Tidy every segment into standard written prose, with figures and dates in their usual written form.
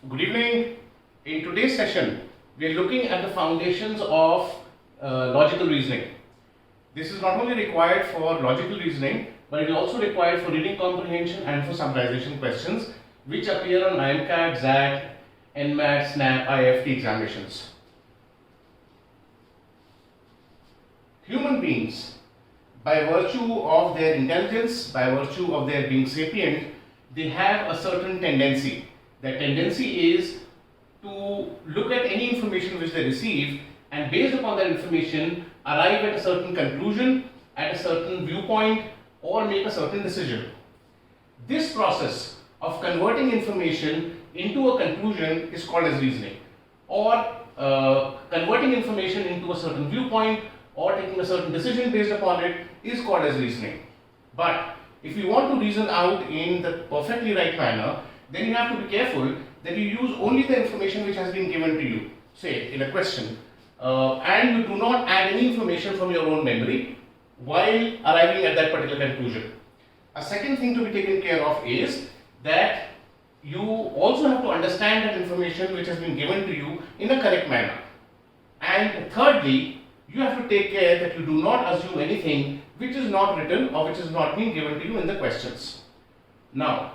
Good evening. In today's session, we are looking at the foundations of logical reasoning. This is not only required for logical reasoning, but it is also required for reading comprehension and for summarization questions, which appear on IIM-CAT, XAT, NMAT, SNAP, IIFT examinations. Human beings, by virtue of their intelligence, by virtue of their being sapient, they have a certain tendency. That tendency is to look at any information which they receive and based upon that information arrive at a certain conclusion, at a certain viewpoint, or make a certain decision. This process of converting information into a conclusion is called as reasoning, or converting information into a certain viewpoint or taking a certain decision based upon it is called as reasoning. But if you want to reason out in the perfectly right manner, then you have to be careful that you use only the information which has been given to you, say in a question, and you do not add any information from your own memory while arriving at that particular conclusion. A second thing to be taken care of is that you also have to understand that information which has been given to you in a correct manner. And thirdly, you have to take care that you do not assume anything which is not written or which has not been given to you in the questions. Now,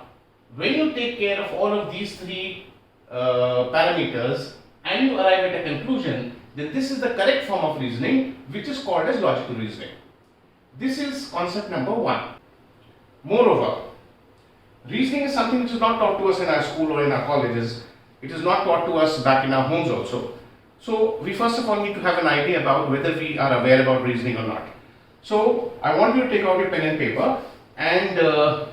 when you take care of all of these three parameters and you arrive at a conclusion, then this is the correct form of reasoning, which is called as logical reasoning. This is concept number one. Moreover, reasoning is something which is not taught to us in our school or in our colleges. It is not taught to us back in our homes also. So we first of all need to have an idea about whether we are aware about reasoning or not. So I want you to take out your pen and paper, and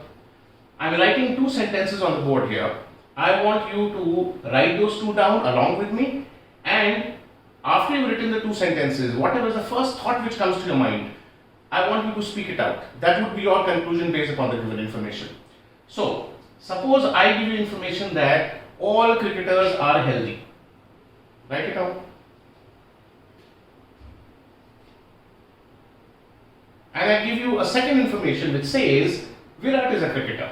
I'm writing two sentences on the board here. I want you to write those two down along with me, and after you've written the two sentences, whatever is the first thought which comes to your mind, I want you to speak it out. That would be your conclusion based upon the given information. So, suppose I give you information that all cricketers are healthy. Write it down. And I give you a second information which says Virat is a cricketer.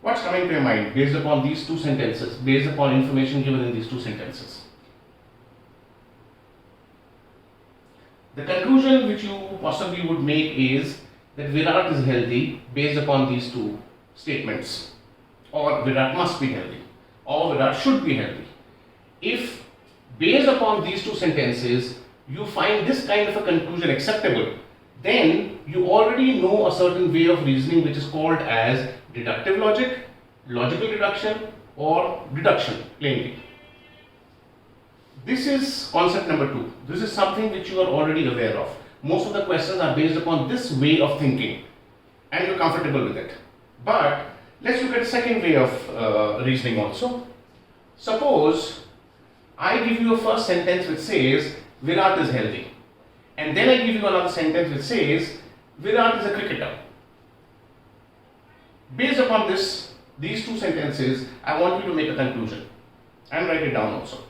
What's coming to your mind based upon these two sentences, based upon information given in these two sentences? The conclusion which you possibly would make is that Virat is healthy based upon these two statements, or Virat must be healthy, or Virat should be healthy. If based upon these two sentences you find this kind of a conclusion acceptable, then you already know a certain way of reasoning which is called as deductive logic, logical deduction, or deduction plainly. This is concept number two. This is something which you are already aware of. Most of the questions are based upon this way of thinking and you're comfortable with it. But let's look at the second way of reasoning also. Suppose I give you a first sentence which says Virat is healthy, and then I give you another sentence which says Virat is a cricketer. Based upon these two sentences, I want you to make a conclusion and write it down also.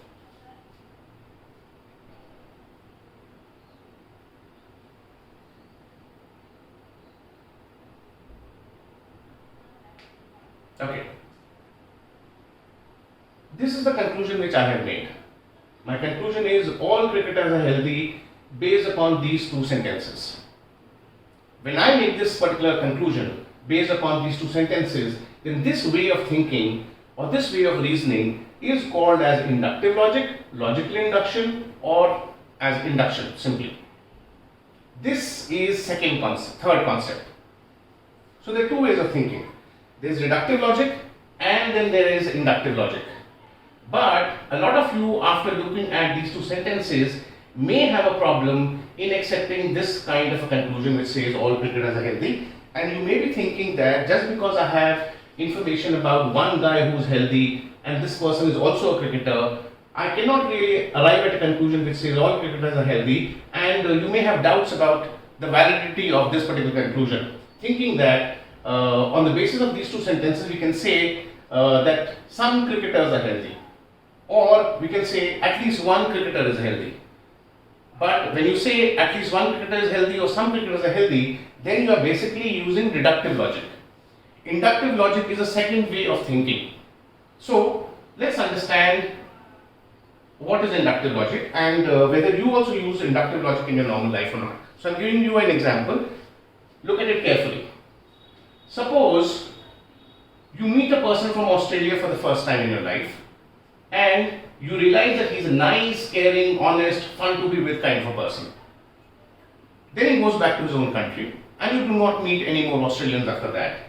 Okay. This is the conclusion which I have made. My conclusion is all cricketers are healthy based upon these two sentences. When I make this particular conclusion based upon these two sentences, then this way of thinking or this way of reasoning is called as inductive logic, logical induction, or as induction simply. This is third concept. So there are two ways of thinking. There is deductive logic and then there is inductive logic. But a lot of you, after looking at these two sentences, may have a problem in accepting this kind of a conclusion which says all cricketers are healthy, and you may be thinking that just because I have information about one guy who's healthy and this person is also a cricketer, I cannot really arrive at a conclusion which says all cricketers are healthy, and you may have doubts about the validity of this particular conclusion, thinking that on the basis of these two sentences we can say that some cricketers are healthy, or we can say at least one cricketer is healthy. But when you say at least one cricketer is healthy or some cricketers are healthy, then you are basically using deductive logic. Inductive logic is a second way of thinking. So let's understand what is inductive logic and whether you also use inductive logic in your normal life or not. So I'm giving you an example. Look at it carefully. Suppose you meet a person from Australia for the first time in your life and you realize that he's a nice, caring, honest, fun to be with kind of a person. Then he goes back to his own country and you do not meet any more Australians after that.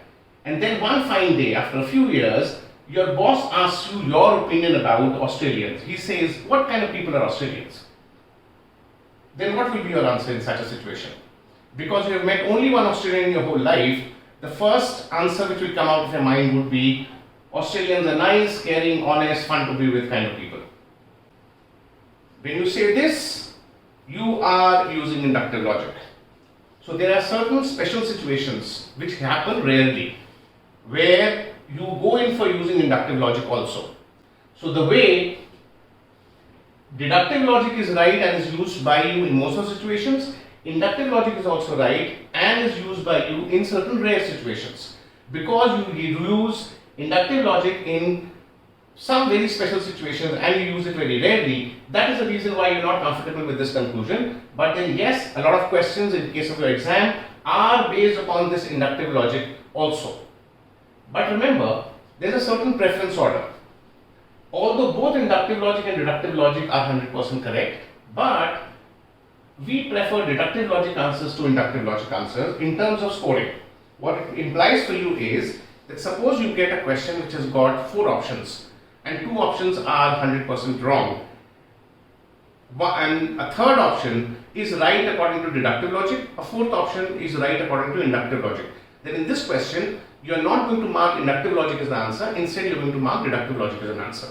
And then one fine day, after a few years, your boss asks you your opinion about Australians. He says, what kind of people are Australians? Then what will be your answer in such a situation? Because you have met only one Australian in your whole life, the first answer which will come out of your mind would be, Australians are nice, caring, honest, fun to be with kind of people. When you say this, you are using inductive logic. So there are certain special situations which happen rarely, where you go in for using inductive logic also. So the way deductive logic is right and is used by you in most of the situations, inductive logic is also right and is used by you in certain rare situations. Because you use inductive logic in some very special situations and you use it very rarely, that is the reason why you're not comfortable with this conclusion. But then yes, a lot of questions in case of your exam are based upon this inductive logic also. But remember, there's a certain preference order. Although both inductive logic and deductive logic are 100% correct, but we prefer deductive logic answers to inductive logic answers in terms of scoring. What it implies for you is that suppose you get a question which has got 4 options and 2 options are 100% wrong, and a third option is right according to deductive logic, a fourth option is right according to inductive logic. Then in this question, you are not going to mark inductive logic as the answer, instead you are going to mark deductive logic as an answer.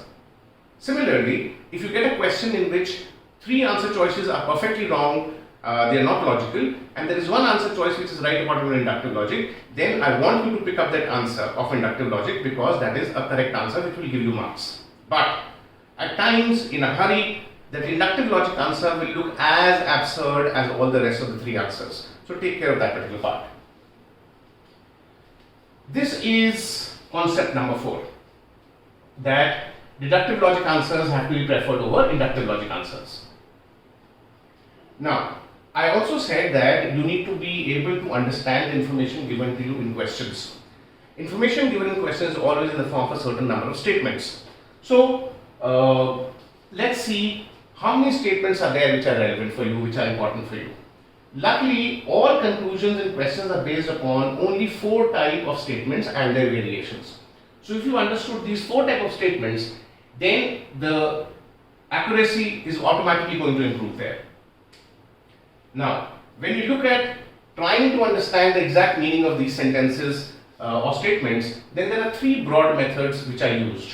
Similarly, if you get a question in which 3 answer choices are perfectly wrong, they are not logical, and there is one answer choice which is right according to inductive logic, then I want you to pick up that answer of inductive logic because that is a correct answer which will give you marks. But at times, in a hurry, that inductive logic answer will look as absurd as all the rest of the 3 answers. So take care of that particular part. This is concept number 4, that deductive logic answers have to be preferred over inductive logic answers. Now, I also said that you need to be able to understand the information given to you in questions. Information given in questions is always in the form of a certain number of statements. So, let's see how many statements are there which are relevant for you, which are important for you. Luckily, all conclusions in questions are based upon only 4 types of statements and their variations. So if you understood these 4 types of statements, then the accuracy is automatically going to improve there. Now, when you look at trying to understand the exact meaning of these sentences or statements, then there are 3 broad methods which are used.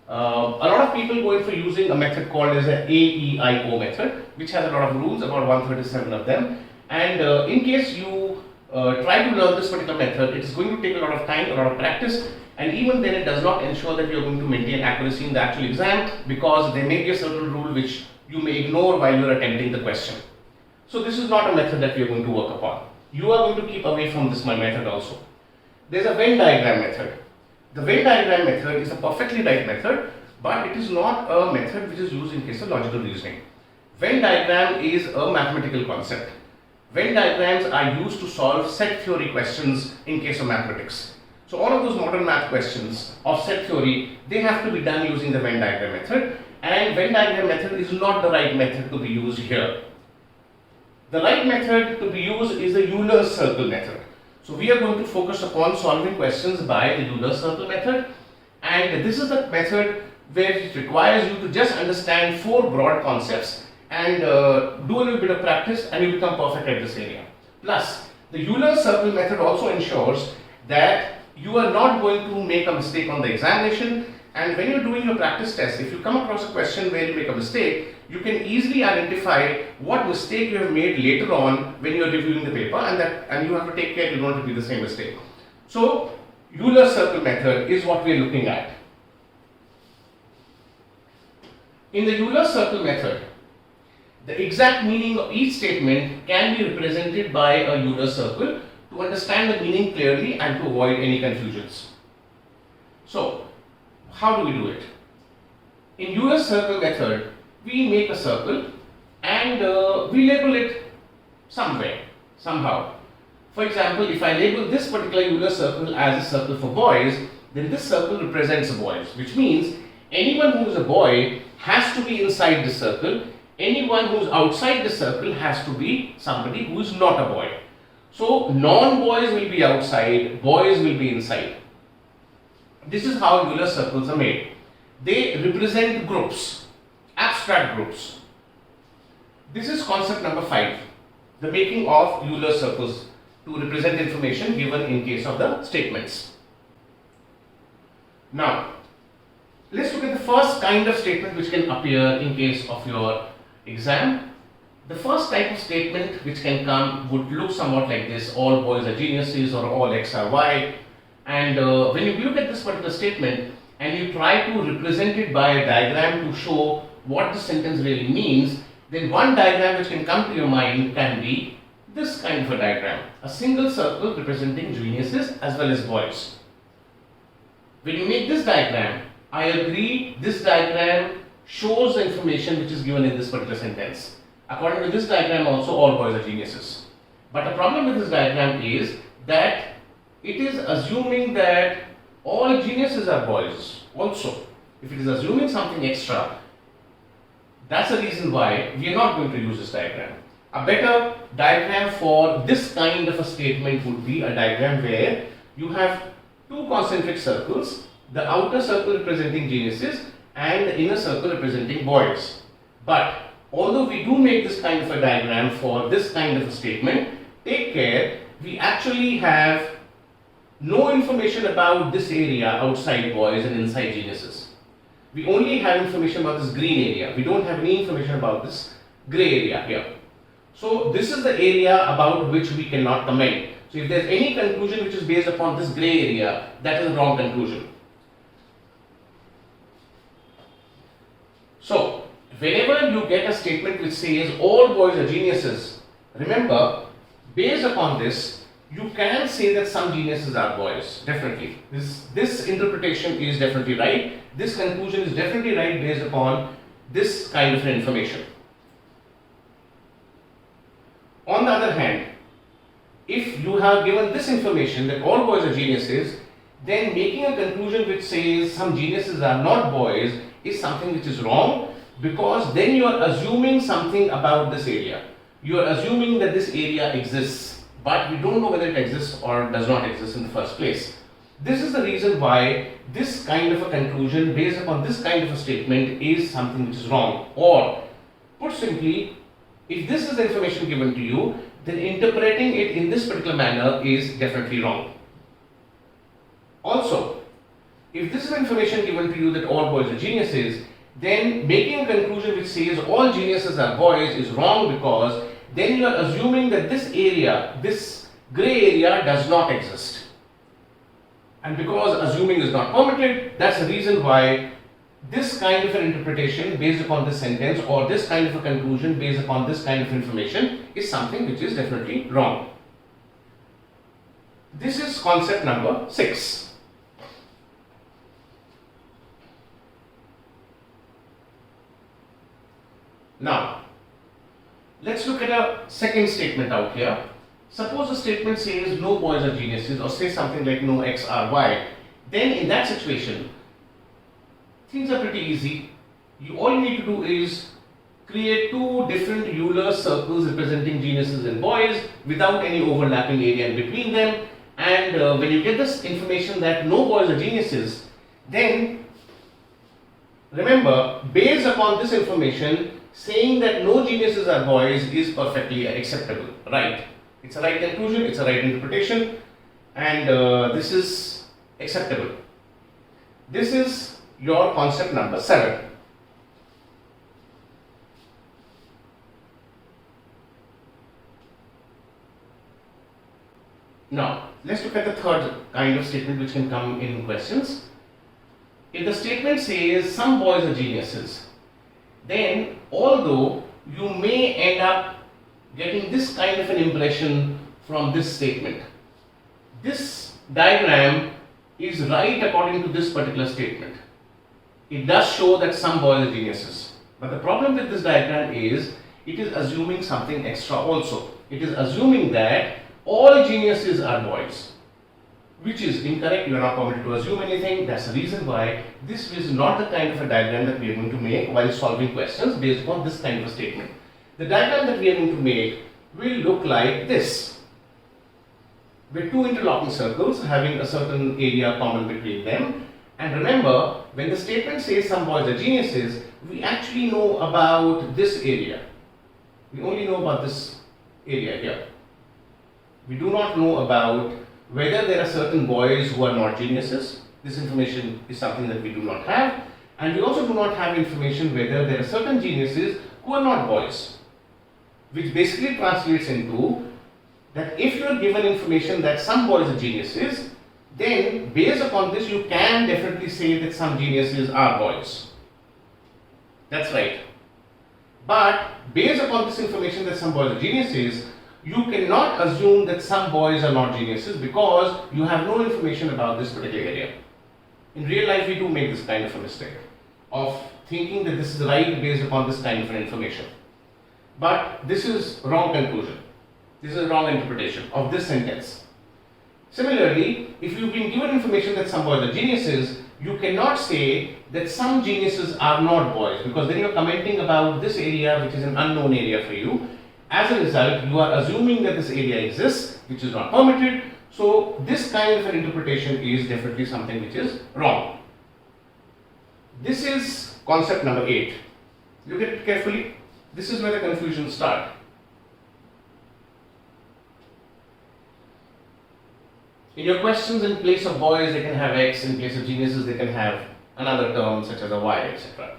A lot of people go in for using a method called as an AEIO method, which has a lot of rules, about 137 of them. And in case you try to learn this particular method, it is going to take a lot of time, a lot of practice, and even then it does not ensure that you are going to maintain accuracy in the actual exam, because there may be a certain rule which you may ignore while you are attempting the question. So this is not a method that we are going to work upon. You are going to keep away from this method also. There is a Venn diagram method. The Venn diagram method is a perfectly right method, but it is not a method which is used in case of logical reasoning. Venn diagram is a mathematical concept. Venn diagrams are used to solve set theory questions in case of mathematics. So all of those modern math questions of set theory, they have to be done using the Venn diagram method, and Venn diagram method is not the right method to be used here. The right method to be used is the Euler circle method. So we are going to focus upon solving questions by the Euler circle method, and this is the method where it requires you to just understand 4 broad concepts and do a little bit of practice and you become perfect at this area. Plus, the Euler circle method also ensures that you are not going to make a mistake on the examination, and when you are doing your practice test, if you come across a question where you make a mistake, you can easily identify what mistake you have made later on when you are reviewing the paper, and you have to take care you don't repeat the same mistake. So, Euler circle method is what we are looking at. In the Euler circle method, the exact meaning of each statement can be represented by a Euler circle to understand the meaning clearly and to avoid any confusions. So, how do we do it? In Euler circle method, we make a circle and we label it somewhere, somehow. For example, if I label this particular Euler circle as a circle for boys, then this circle represents boys, which means anyone who is a boy has to be inside the circle. Anyone who is outside the circle has to be somebody who is not a boy. So non-boys will be outside, boys will be inside. This is how Euler circles are made. They represent groups, abstract groups. This is concept number 5, the making of Euler circles to represent information given in case of the statements. Now, let's look at the first kind of statement which can appear in case of your exam. The first type of statement which can come would look somewhat like this: all boys are geniuses, or all X are Y. And when you look at this particular statement and you try to represent it by a diagram to show what the sentence really means, then one diagram which can come to your mind can be this kind of a diagram. A single circle representing geniuses as well as boys. When you make this diagram, I agree this diagram shows the information which is given in this particular sentence. According to this diagram also, all boys are geniuses. But the problem with this diagram is that it is assuming that all geniuses are boys also. If it is assuming something extra, that's the reason why we are not going to use this diagram. A better diagram for this kind of a statement would be a diagram where you have two concentric circles, the outer circle representing geniuses and the inner circle representing boys. But although we do make this kind of a diagram for this kind of a statement, take care, we actually have no information about this area outside boys and inside geniuses. We only have information about this green area. We don't have any information about this grey area here. So this is the area about which we cannot comment. So if there is any conclusion which is based upon this grey area, that is a wrong conclusion. So whenever you get a statement which says all boys are geniuses, remember, based upon this, you can say that some geniuses are boys, definitely. This interpretation is definitely right. This conclusion is definitely right based upon this kind of information. On the other hand, if you have given this information that all boys are geniuses, then making a conclusion which says some geniuses are not boys is something which is wrong, because then you are assuming something about this area. You are assuming that this area exists, but you don't know whether it exists or does not exist in the first place. This is the reason why this kind of a conclusion based upon this kind of a statement is something which is wrong. Or put simply, if this is the information given to you, then interpreting it in this particular manner is definitely wrong. Also, if this is information given to you that all boys are geniuses, then making a conclusion which says all geniuses are boys is wrong, because then you are assuming that this area, this grey area, does not exist. And because assuming is not permitted, that's the reason why this kind of an interpretation based upon this sentence, or this kind of a conclusion based upon this kind of information, is something which is definitely wrong. This is concept number 6. Now, let's look at a second statement out here. Suppose the statement says no boys are geniuses, or say something like no X are Y. Then in that situation, things are pretty easy. All you need to do is create two different Euler circles representing geniuses and boys without any overlapping area in between them. And when you get this information that no boys are geniuses, then remember, based upon this information, saying that no geniuses are boys is perfectly acceptable, right? It's a right conclusion, it's a right interpretation, and this is acceptable. This is your concept number 7. Now, let's look at the third kind of statement which can come in questions. If the statement says some boys are geniuses, then although you may end up getting this kind of an impression from this statement, this diagram is right according to this particular statement. it does show that some boys are geniuses. But the problem with this diagram is it is assuming something extra also. It is assuming that all geniuses are boys, which is incorrect. You are not permitted to assume anything. That's the reason why this is not the kind of a diagram that we are going to make while solving questions based upon this kind of a statement. The diagram that we are going to make will look like this, with two interlocking circles having a certain area common between them. And remember, when the statement says some boys are geniuses, we actually know about this area. We only know about this area here. We do not know about whether there are certain boys who are not geniuses. This information is something that we do not have. And we also do not have information whether there are certain geniuses who are not boys, which basically translates into that if you are given information that some boys are geniuses, then based upon this you can definitely say that some geniuses are boys. That's right. But based upon this information that some boys are geniuses, you cannot assume that some boys are not geniuses because you have no information about this particular area. In real life, we do make this kind of a mistake of thinking that this is right based upon this kind of an information. But this is wrong conclusion. This is a wrong interpretation of this sentence. Similarly, if you've been given information that some boys are geniuses, you cannot say that some geniuses are not boys, because then you're commenting about this area which is an unknown area for you. As a result, you are assuming that this area exists, which is not permitted. So this kind of an interpretation is definitely something which is wrong. This is concept number 8. Look at it carefully. This is where the confusion starts. In your questions, in place of boys, they can have X. In place of geniuses, they can have another term such as a Y, etc.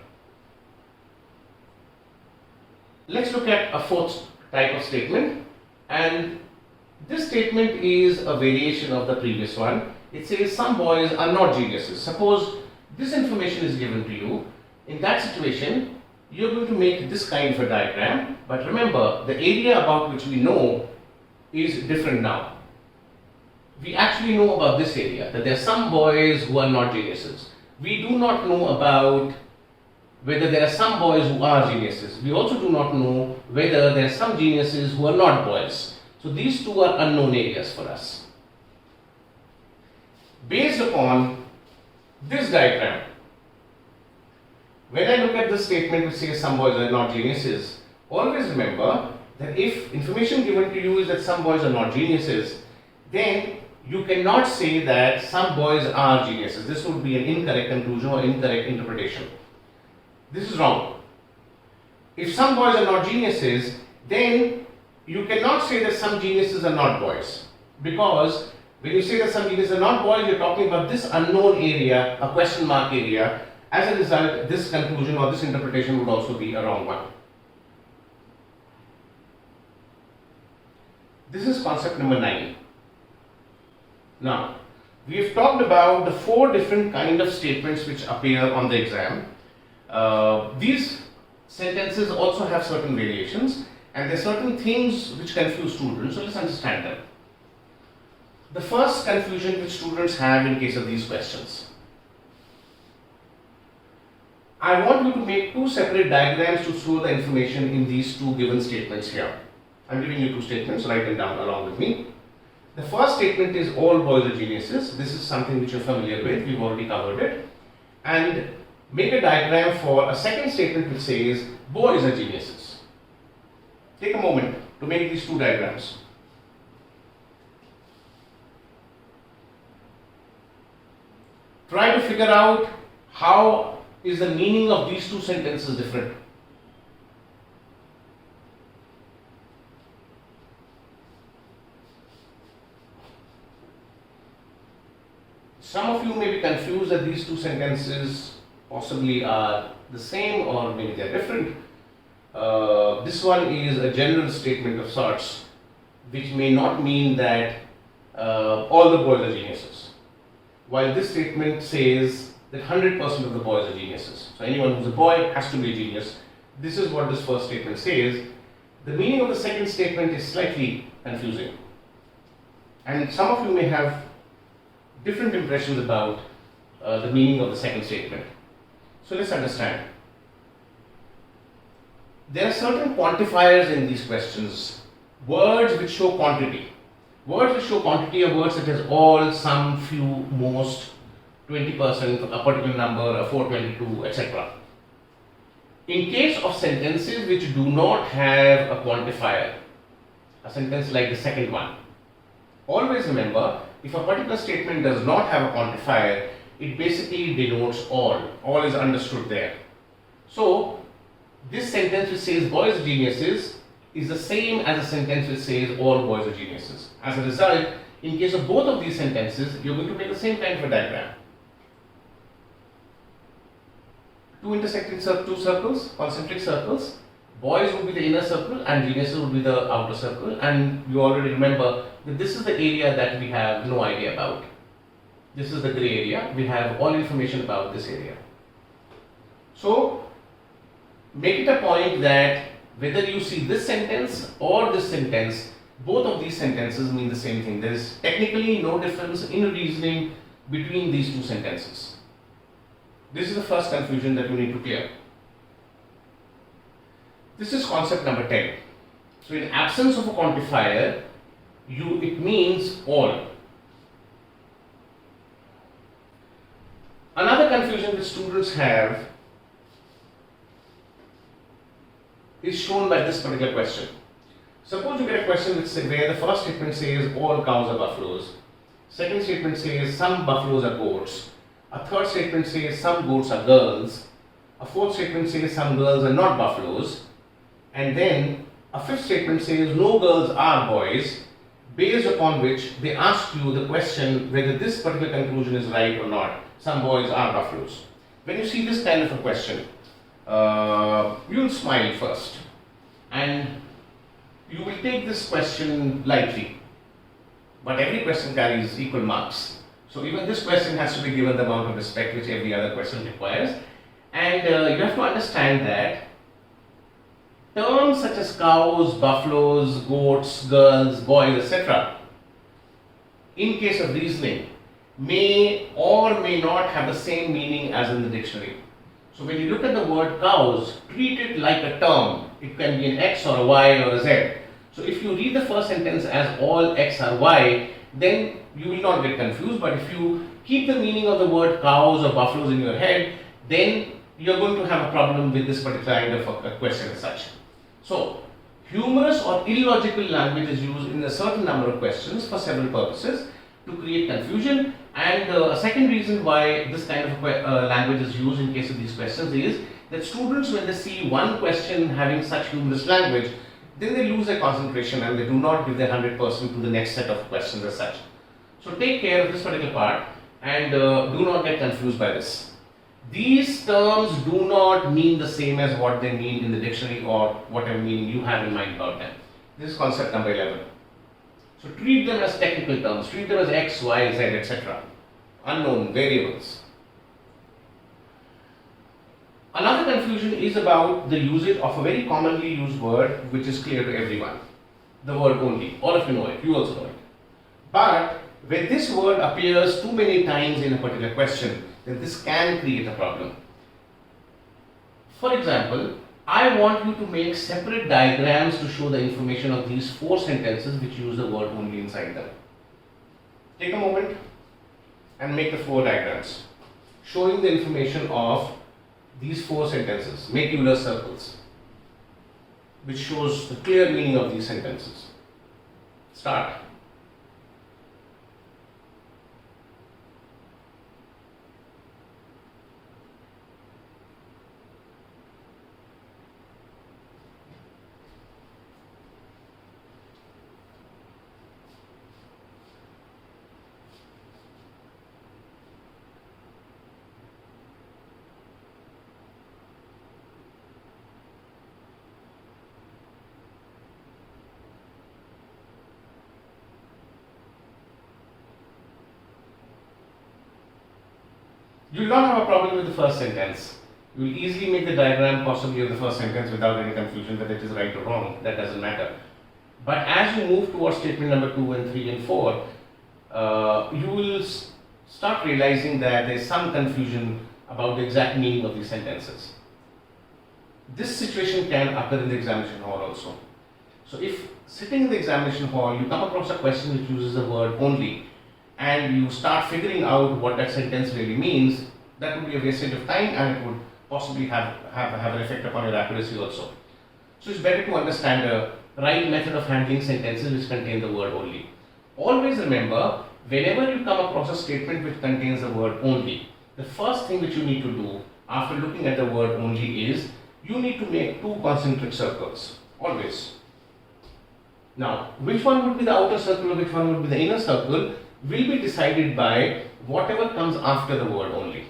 Let's look at a fourth type of statement, and this statement is a variation of the previous one. It says some boys are not geniuses. Suppose this information is given to you. In that situation, you're going to make this kind of a diagram, but remember, the area about which we know is different now. We actually know about this area, that there are some boys who are not geniuses. We do not know about whether there are some boys who are geniuses. We also do not know whether there are some geniuses who are not boys. So these two are unknown areas for us. Based upon this diagram, when I look at this statement which says some boys are not geniuses, always remember that if information given to you is that some boys are not geniuses, then you cannot say that some boys are geniuses. This would be an incorrect conclusion or incorrect interpretation. This is wrong. If some boys are not geniuses, then you cannot say that some geniuses are not boys. Because when you say that some geniuses are not boys, you're talking about this unknown area, a question mark area. As a result, this conclusion or this interpretation would also be a wrong one. This is concept number 9. Now, we have talked about the 4 different kind of statements which appear on the exam. These sentences also have certain variations, and there are certain things which confuse students, so let's understand them. The first confusion which students have in case of these questions. I want you to make 2 separate diagrams to show the information in these 2 given statements here. I'm giving you 2 statements, write them down along with me. The first statement is all boys are geniuses. This is something which you're familiar with, we've already covered it. And make a diagram for a second statement which says boys are geniuses. Take a moment to make these 2 diagrams. Try to figure out how is the meaning of these 2 sentences different. Some of you may be confused that these 2 sentences possibly are the same or maybe they are different. This one is a general statement of sorts, which may not mean that all the boys are geniuses. While this statement says that 100% of the boys are geniuses. So anyone who's a boy has to be a genius. This is what this first statement says. The meaning of the second statement is slightly confusing. And some of you may have different impressions about the meaning of the second statement. So let's understand. There are certain quantifiers in these questions. Words which show quantity. Words which show quantity are words such as all, some, few, most, 20%, a particular number, a 422, etc. In case of sentences which do not have a quantifier, a sentence like the second one, always remember, if a particular statement does not have a quantifier, it basically denotes all. All is understood there. So, this sentence which says boys are geniuses is the same as a sentence which says all boys are geniuses. As a result, in case of both of these sentences, you're going to make the same kind of a diagram. Two intersecting two circles, concentric circles. Boys would be the inner circle and geniuses would be the outer circle, and you already remember that this is the area that we have no idea about. This is the grey area. We have all information about this area. So, make it a point that whether you see this sentence or this sentence, both of these sentences mean the same thing. There is technically no difference in reasoning between these two sentences. This is the first confusion that you need to clear. This is concept number 10. So, in absence of a quantifier, it means all. Another confusion that students have is shown by this particular question. Suppose you get a question where the first statement says all cows are buffaloes, second statement says some buffaloes are goats, a third statement says some goats are girls, a fourth statement says some girls are not buffaloes, and then a fifth statement says no girls are boys, based upon which they ask you the question whether this particular conclusion is right or not. Some boys are buffaloes. When you see this kind of a question, you'll smile first and you will take this question lightly, but every question carries equal marks. So even this question has to be given the amount of respect which every other question requires, and you have to understand that terms such as cows, buffaloes, goats, girls, boys, etc. in case of reasoning may or may not have the same meaning as in the dictionary. So when you look at the word cows, treat it like a term. It can be an X or a Y or a Z. So if you read the first sentence as all X or Y, then you will not get confused. But if you keep the meaning of the word cows or buffaloes in your head, then you're going to have a problem with this particular kind of a question as such. So, humorous or illogical language is used in a certain number of questions for several purposes to create confusion, and a second reason why this kind of language is used in case of these questions is that students, when they see one question having such humorous language, then they lose their concentration and they do not give their 100% to the next set of questions as such. So take care of this particular part and do not get confused by this. These terms do not mean the same as what they mean in the dictionary or whatever meaning you have in mind about them. This is concept number 11. So treat them as technical terms, treat them as X, Y, Z, etc. Unknown variables. Another confusion is about the usage of a very commonly used word which is clear to everyone. The word only. All of you know it, you also know it. But when this word appears too many times in a particular question, then this can create a problem. For example, I want you to make separate diagrams to show the information of these 4 sentences which use the word only inside them. Take a moment and make the 4 diagrams showing the information of these 4 sentences. Make Euler circles which shows the clear meaning of these sentences. Start. You will not have a problem with the first sentence. You will easily make the diagram possibly of the first sentence without any confusion that it is right or wrong. That doesn't matter. But as you move towards statement number 2 and 3 and 4, you will start realizing that there is some confusion about the exact meaning of these sentences. This situation can occur in the examination hall also. So if sitting in the examination hall, you come across a question which uses the word only, and you start figuring out what that sentence really means, that would be a wastage of time, and it would possibly have an effect upon your accuracy also. So it's better to understand the right method of handling sentences which contain the word only. Always remember, whenever you come across a statement which contains the word only, the first thing which you need to do after looking at the word only is, you need to make two concentric circles, always. Now, which one would be the outer circle or which one would be the inner circle will be decided by whatever comes after the word only.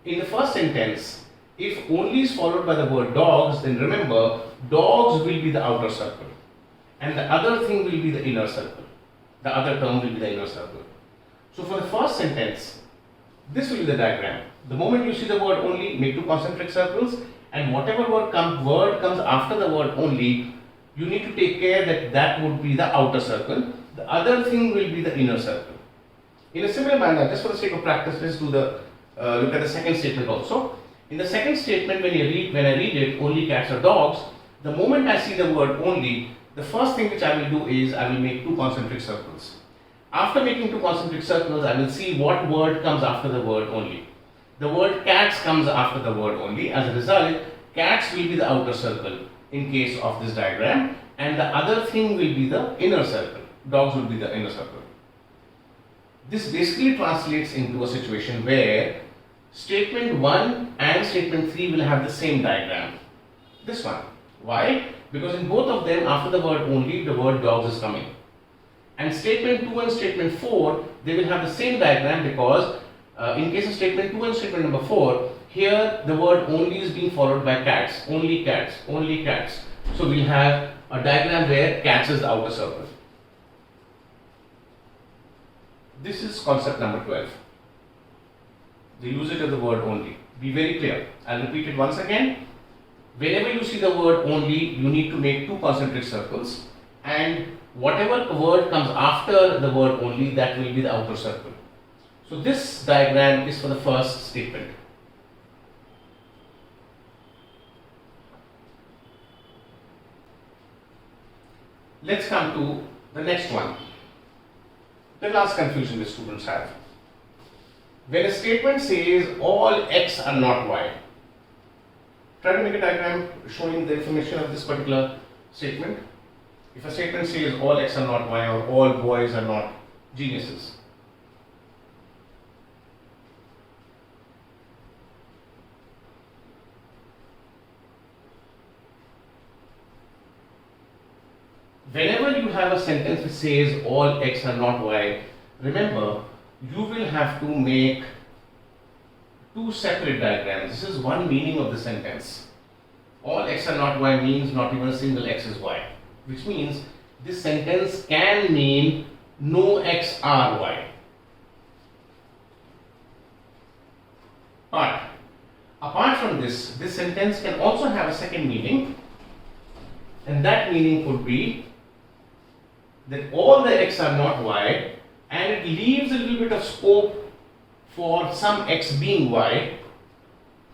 In the first sentence, if only is followed by the word dogs, then remember, dogs will be the outer circle and the other thing will be the inner circle. The other term will be the inner circle. So for the first sentence, this will be the diagram. The moment you see the word only, make two concentric circles, and whatever word comes after the word only, you need to take care that that would be the outer circle. The other thing will be the inner circle. In a similar manner, just for the sake of practice, let's do the look at the second statement also. In the second statement, when I read it, only cats or dogs, the moment I see the word only, the first thing which I will do is I will make two concentric circles. After making two concentric circles, I will see what word comes after the word only. The word cats comes after the word only. As a result, cats will be the outer circle in case of this diagram, and the other thing will be the inner circle. Dogs will be the inner circle. This basically translates into a situation where statement 1 and statement 3 will have the same diagram. This one. Why? Because in both of them, after the word only, the word dogs is coming. And statement 2 and statement 4, they will have the same diagram because in case of statement 2 and statement number 4, here the word only is being followed by cats. Only cats, only cats. So we have a diagram where cats is the outer circle. This is concept number 12. The usage of the word only. Be very clear. I'll repeat it once again. Whenever you see the word only, you need to make two concentric circles, and whatever word comes after the word only, that will be the outer circle. So this diagram is for the first statement. Let's come to the next one. The last confusion the students have. When a statement says all x are not y, try to make a diagram showing the information of this particular statement. If a statement says all x are not y or all boys are not geniuses, whenever you have a sentence which says all x are not y, remember, you will have to make two separate diagrams. This is one meaning of the sentence. All x are not y means not even a single x is y, which means this sentence can mean no x are y. But apart from this, this sentence can also have a second meaning, and that meaning could be that all the x are not y, and it leaves a little bit of scope for some x being y.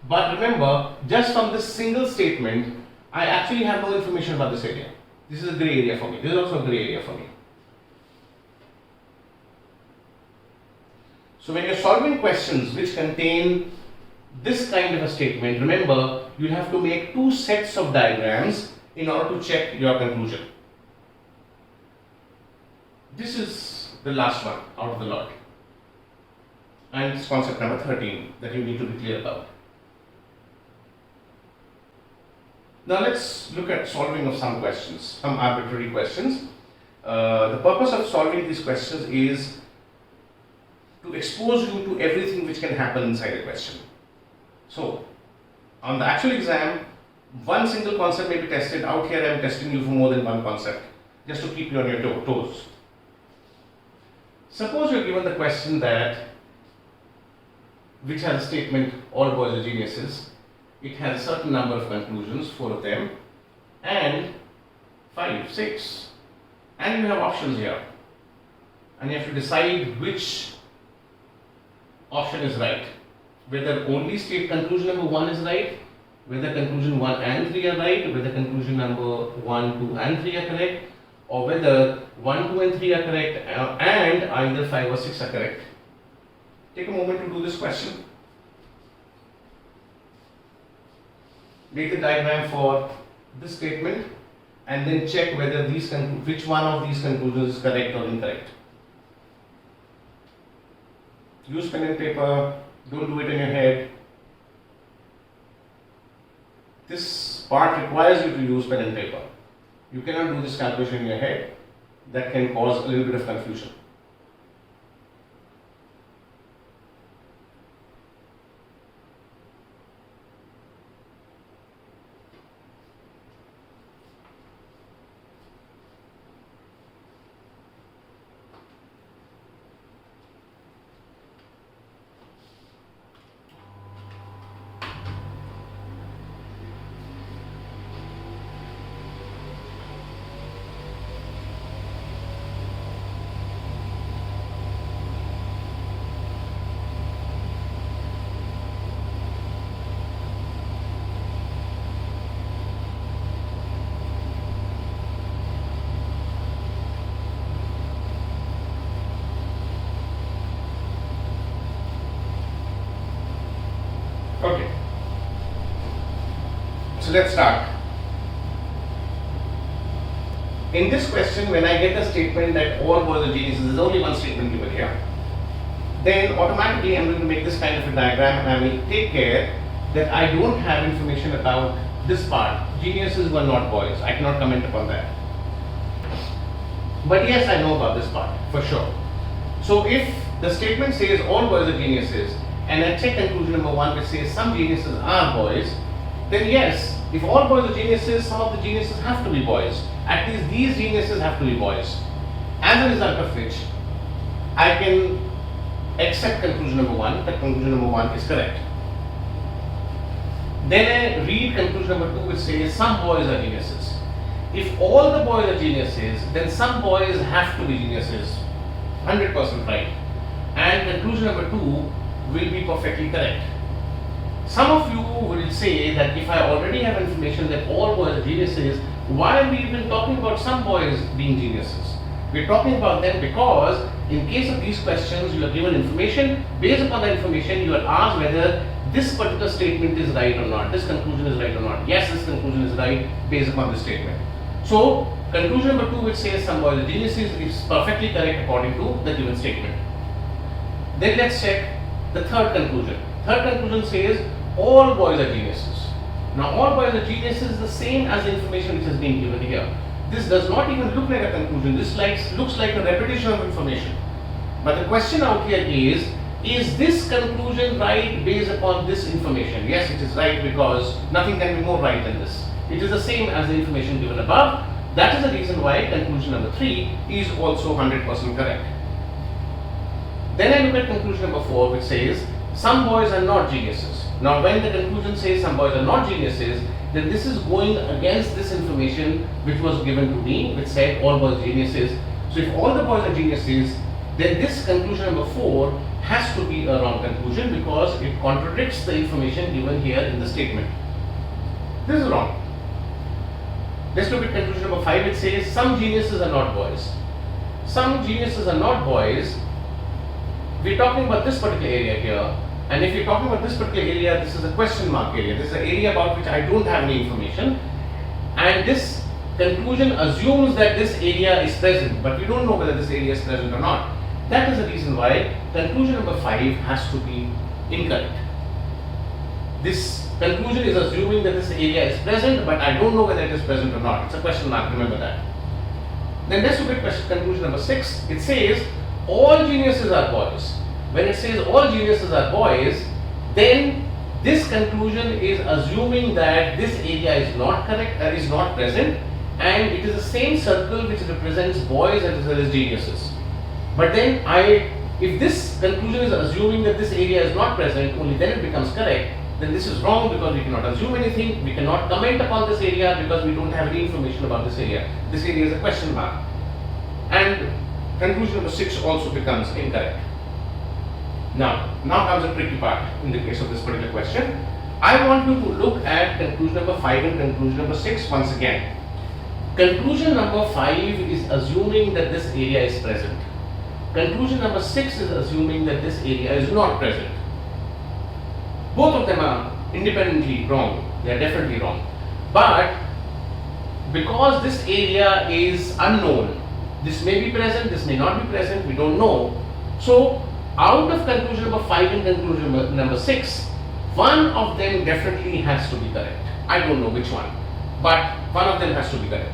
But remember, just from this single statement, I actually have no information about this area. This is a gray area for me. This is also a gray area for me. So when you're solving questions which contain this kind of a statement, remember, you'll have to make two sets of diagrams in order to check your conclusion. This is the last one out of the lot, and it's concept number 13 that you need to be clear about. Now let's look at solving of some questions, some arbitrary questions. The purpose of solving these questions is to expose you to everything which can happen inside a question. So, on the actual exam, one single concept may be tested. Out here I am testing you for more than one concept, just to keep you on your toes. Suppose you are given the question that, which has a statement, all boys are geniuses. It has a certain number of conclusions, 4 of them, and 5, 6. And you have options here. And you have to decide which option is right. whether only state conclusion number 1 is right, whether conclusion 1 and 3 are right, whether conclusion number 1, 2 and 3 are correct, or whether 1, 2 and 3 are correct and either 5 or 6 are correct. Take a moment to do this question. Make the diagram for this statement and then check whether which one of these conclusions is correct or incorrect. Use pen and paper, don't do it in your head. This part requires you to use pen and paper. You cannot do this calculation in your head. That can cause a little bit of confusion. Okay, so let's start. In this question, when I get a statement that all boys are geniuses, there's only one statement given here, then automatically I'm going to make this kind of a diagram and I will take care that I don't have information about this part. Geniuses were not boys. I cannot comment upon that. But yes, I know about this part for sure. So if the statement says all boys are geniuses, and I check conclusion number 1 which says some geniuses are boys, then yes, if all boys are geniuses, some of the geniuses have to be boys. At least these geniuses have to be boys. As a result of which, I can accept conclusion number 1, that conclusion number 1 is correct. Then I read conclusion number 2 which says some boys are geniuses. If all the boys are geniuses, then some boys have to be geniuses. 100% right. And conclusion number 2 will be perfectly correct. Some of you will say that if I already have information that all boys are geniuses, why are we even talking about some boys being geniuses? We are talking about them because in case of these questions you are given information, based upon that information you are asked whether this particular statement is right or not, this conclusion is right or not. Yes, this conclusion is right based upon this statement. So conclusion number 2 which says some boys are geniuses is perfectly correct according to the given statement. Then let's check the third conclusion. Third conclusion says all boys are geniuses. Now all boys are geniuses is the same as the information which is being given here. This does not even look like a conclusion. This looks like a repetition of information. But the question out here is this conclusion right based upon this information? Yes, it is right because nothing can be more right than this. It is the same as the information given above. That is the reason why conclusion number 3 is also 100% correct. Then I look at conclusion number 4 which says some boys are not geniuses. Now when the conclusion says some boys are not geniuses, then this is going against this information which was given to me which said all boys are geniuses. So if all the boys are geniuses, then this conclusion number 4 has to be a wrong conclusion because it contradicts the information given here in the statement. This is wrong. Let's look at conclusion number 5 which says some geniuses are not boys. Some geniuses are not boys. We're talking about this particular area here, and if you're talking about this particular area, this is a question mark area. This is an area about which I don't have any information, and this conclusion assumes that this area is present, but we don't know whether this area is present or not. That is the reason why conclusion number 5 has to be incorrect. This conclusion is assuming that this area is present, but I don't know whether it is present or not. It's a question mark, remember that. Then let's look at conclusion number 6. It says all geniuses are boys. When it says all geniuses are boys, then this conclusion is assuming that this area is not correct, is not present, and it is the same circle which represents boys as well as geniuses. But then if this conclusion is assuming that this area is not present, only then it becomes correct. Then this is wrong because we cannot assume anything, we cannot comment upon this area because we don't have any information about this area. This area is a question mark. And conclusion number 6 also becomes incorrect. Now comes the tricky part in the case of this particular question. I want you to look at conclusion number 5 and conclusion number 6 once again. Conclusion number 5 is assuming that this area is present. Conclusion number 6 is assuming that this area is not present. Both of them are independently wrong. They are definitely wrong. But because this area is unknown, this may be present, this may not be present, we don't know. So out of conclusion number 5 and conclusion number 6, one of them definitely has to be correct. I don't know which one, but one of them has to be correct.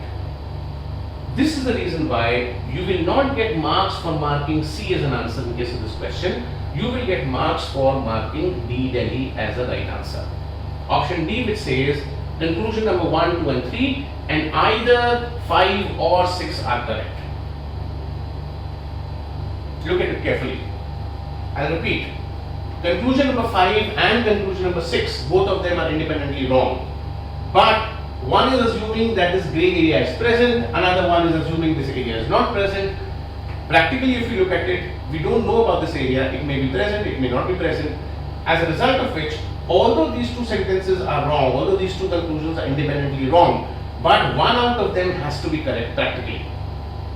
This is the reason why you will not get marks for marking C as an answer in case of this question. You will get marks for marking D, Delhi as a right answer. Option D, which says conclusion number 1, 2 and 3 and either 5 or 6 are correct. Look at it carefully. I'll repeat. Conclusion number 5 and conclusion number 6, both of them are independently wrong. But one is assuming that this grey area is present, another one is assuming this area is not present. Practically, if you look at it, we don't know about this area. It may be present, it may not be present. As a result of which, although these two sentences are wrong, although these two conclusions are independently wrong, but one out of them has to be correct practically.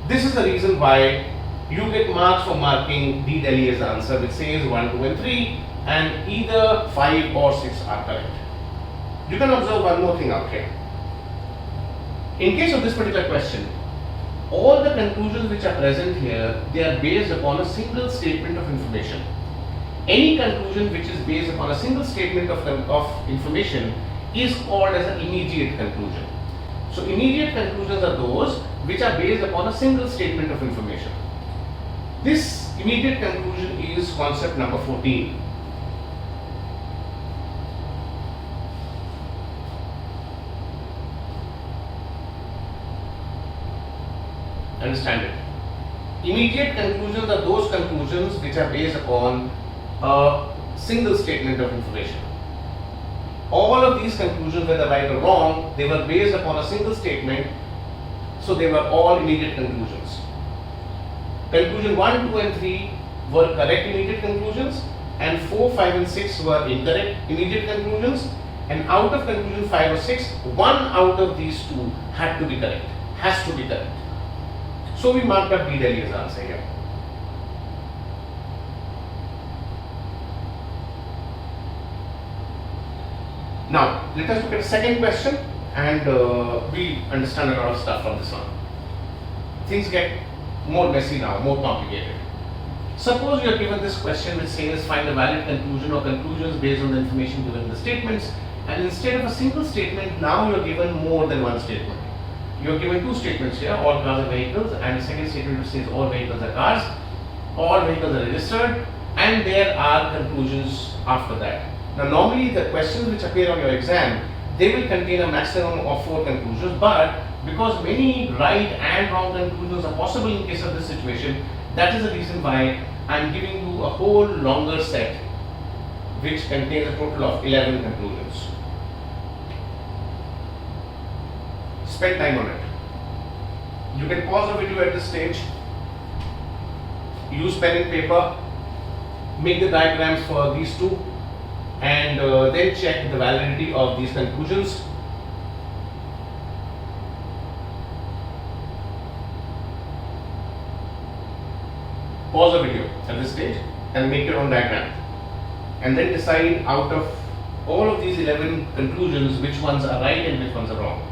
This is the reason why you get marks for marking D, Delhi as the answer, which says 1, 2 and 3 and either 5 or 6 are correct. You can observe one more thing out here. In case of this particular question, all the conclusions which are present here, they are based upon a single statement of information. Any conclusion which is based upon a single statement of information is called as an immediate conclusion. So immediate conclusions are those which are based upon a single statement of information. This immediate conclusion is concept number 14. Understand it. Immediate conclusions are those conclusions which are based upon a single statement of information. All of these conclusions, whether right or wrong, they were based upon a single statement, so they were all immediate conclusions. Conclusion 1, 2 and 3 were correct immediate conclusions and 4, 5 and 6 were incorrect immediate conclusions, and out of conclusion 5 or 6, one out of these two had to be correct, has to be correct. So we marked up D, Delhi as the answer here. Now let us look at the second question and we understand a lot of stuff from this one. Things get more messy now, more complicated. Suppose you are given this question which says find a valid conclusion or conclusions based on the information given in the statements, and instead of a single statement, now you are given more than one statement. You are given two statements here, all cars are vehicles, and the second statement which says all vehicles are cars, all vehicles are registered, and there are conclusions after that. Now normally the questions which appear on your exam, they will contain a maximum of 4 conclusions, but because many right and wrong conclusions are possible in case of this situation, that is the reason why I am giving you a whole longer set which contains a total of 11 conclusions. Spend time on it. You can pause the video at this stage, use pen and paper, make the diagrams for these two, and then check the validity of these conclusions. Pause the video at this stage and make your own diagram, and then decide out of all of these 11 conclusions which ones are right and which ones are wrong.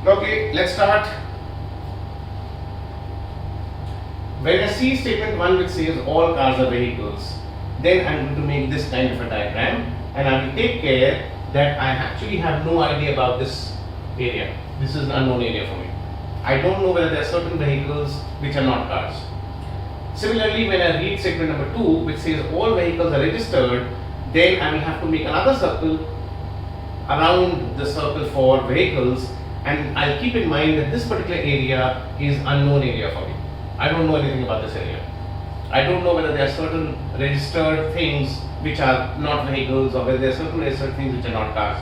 Okay, let's start. When I see statement 1 which says all cars are vehicles, then I am going to make this kind of a diagram, and I will take care that I actually have no idea about this area. This is an unknown area for me. I don't know whether there are certain vehicles which are not cars. Similarly, when I read statement number 2 which says all vehicles are registered, then I will have to make another circle around the circle for vehicles, and I'll keep in mind that this particular area is unknown area for me. I don't know anything about this area. I don't know whether there are certain registered things which are not vehicles, or whether there are certain registered things which are not cars.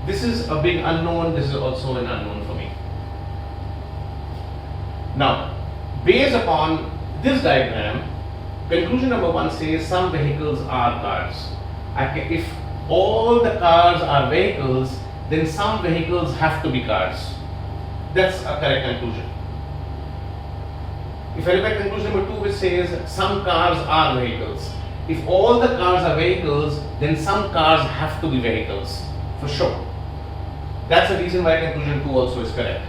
This is a big unknown. This is also an unknown for me. Now, based upon this diagram, conclusion number 1 says some vehicles are cars. If all the cars are vehicles, then some vehicles have to be cars. That's a correct conclusion. If I look at conclusion number 2, which says some cars are vehicles. If all the cars are vehicles, then some cars have to be vehicles, for sure. That's the reason why conclusion 2 also is correct.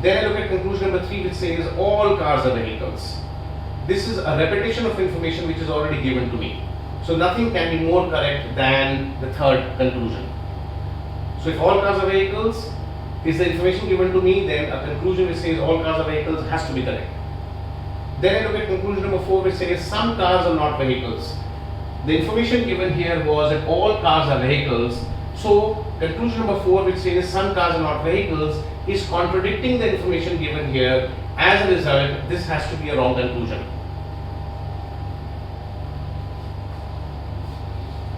Then I look at conclusion number 3, which says all cars are vehicles. This is a repetition of information which is already given to me. So nothing can be more correct than the third conclusion. So if all cars are vehicles is the information given to me, then a conclusion which says all cars are vehicles has to be correct. Then I look at conclusion number 4, which says some cars are not vehicles. The information given here was that all cars are vehicles. So conclusion number 4, which says some cars are not vehicles, is contradicting the information given here. As a result, this has to be a wrong conclusion.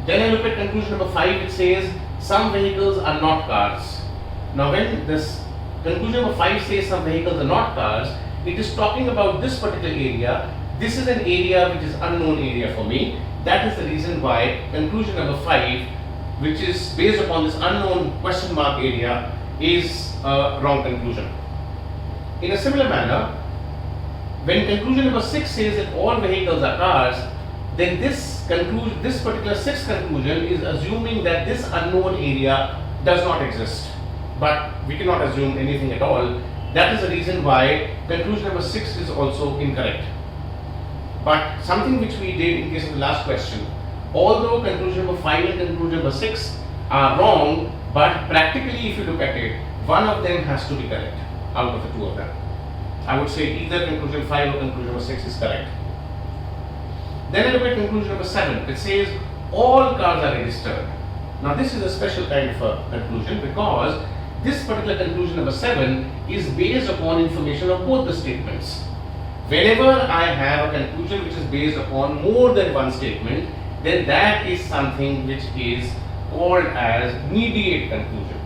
Then I look at conclusion number 5, which says some vehicles are not cars. Now when this conclusion number 5 says some vehicles are not cars, it is talking about this particular area. This is an area which is unknown area for me. That is the reason why conclusion number 5, which is based upon this unknown question mark area, is a wrong conclusion. In a similar manner, when conclusion number 6 says that all vehicles are cars, then this particular sixth conclusion is assuming that this unknown area does not exist. But we cannot assume anything at all. That is the reason why conclusion number 6 is also incorrect. But something which we did in case of the last question, although conclusion number 5 and conclusion number 6 are wrong, but practically if you look at it, one of them has to be correct out of the two of them. I would say either conclusion 5 or conclusion number 6 is correct. Then I look at conclusion number 7, which says all cars are registered. Now this is a special kind of a conclusion, because this particular conclusion number 7 is based upon information of both the statements. Whenever I have a conclusion which is based upon more than one statement, then that is something which is called as mediate conclusion.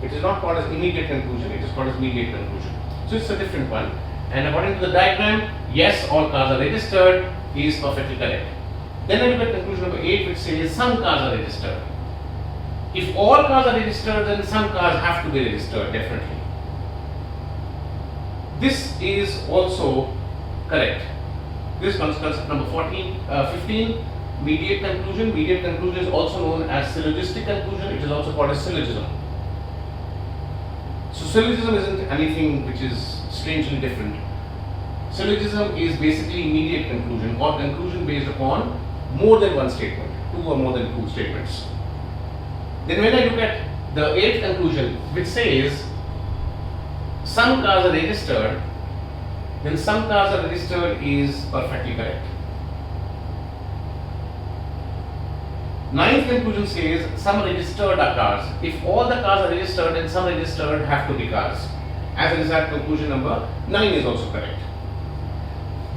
It is not called as immediate conclusion, it is called as mediate conclusion. So it's a different one. And according to the diagram, yes, all cars are registered is perfectly correct. Then I look at conclusion number 8, which says some cars are registered. If all cars are registered, then some cars have to be registered, definitely. This is also correct. This comes concept number 15, mediate conclusion. Mediate conclusion is also known as syllogistic conclusion. It is also called as syllogism. So syllogism isn't anything which is strangely different. Syllogism is basically mediate conclusion, or conclusion based upon more than one statement, two or more than two statements. Then when I look at the 8th conclusion, which says some cars are registered, then some cars are registered is perfectly correct. 9th conclusion says some registered are cars. If all the cars are registered, then some registered have to be cars. As a result, conclusion number 9 is also correct.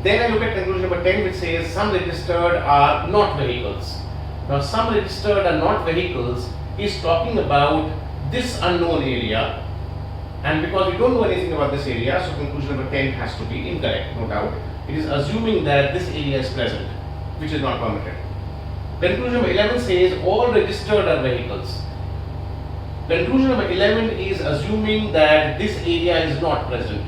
Then I look at conclusion number 10, which says some registered are not vehicles. Now some registered are not vehicles is talking about this unknown area, and because we don't know anything about this area, so conclusion number 10 has to be incorrect, no doubt. It is assuming that this area is present, which is not permitted. Conclusion number 11 says all registered are vehicles. Conclusion number 11 is assuming that this area is not present,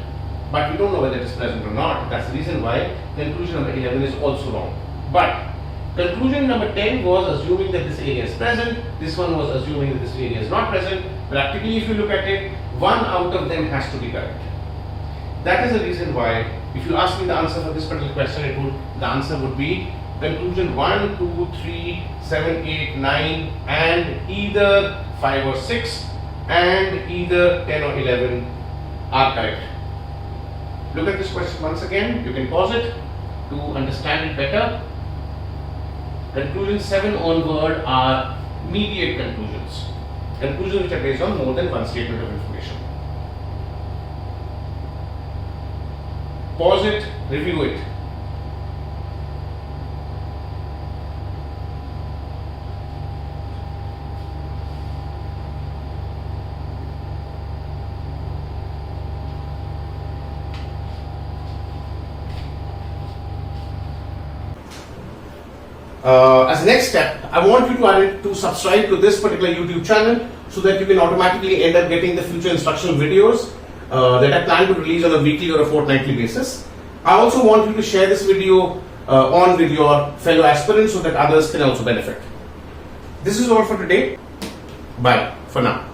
but we don't know whether it is present or not. That's the reason why conclusion number 11 is also wrong. But conclusion number 10 was assuming that this area is present, this one was assuming that this area is not present. Practically, if you look at it, one out of them has to be correct. That is the reason why, if you ask me the answer for this particular question, the answer would be conclusion 1, 2, 3, 7, 8, 9, and either 5 or 6, and either 10 or 11 are correct. Look at this question once again. You can pause it to understand it better. Conclusions 7 onward are mediate conclusions. Conclusions which are based on more than one statement of information. Pause it, review it. as a next step, I want you to subscribe to this particular YouTube channel so that you can automatically end up getting the future instructional videos that I plan to release on a weekly or a fortnightly basis. I also want you to share this video on with your fellow aspirants so that others can also benefit. This is all for today. Bye for now.